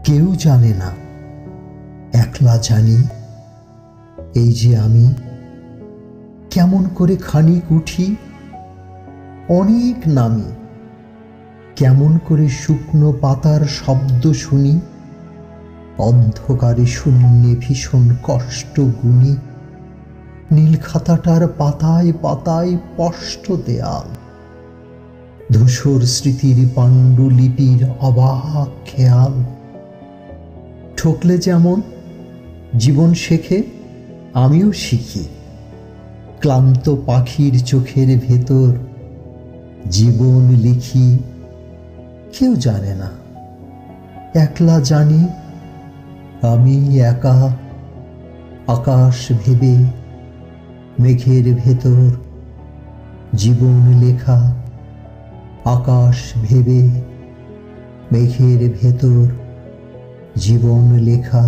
কেউ জানে না, একলা জানি এই যে আমি কেমন করে খানিক উঠি অনেক নামি, কেমন করে শুকনো পাতার শব্দ শুনি, অন্ধকারে শূন্যে ভীষণ কষ্ট গুনি, নীল খাতাটার পাতায় পাতায় স্পষ্ট দেয়াল, ধূসর স্মৃতির পাণ্ডুলিপির অবাক খেয়াল। ঠকলে যেমন জীবন শেখে, আমিও শিখি, ক্লান্ত পাখির চোখের ভেতর জীবন লিখি। কেউ জানে না, একলা জানি আমি একা, আকাশ ভেবে মেঘের ভেতর জীবন লেখা, আকাশ ভেবে মেঘের ভেতর জীবন লেখা।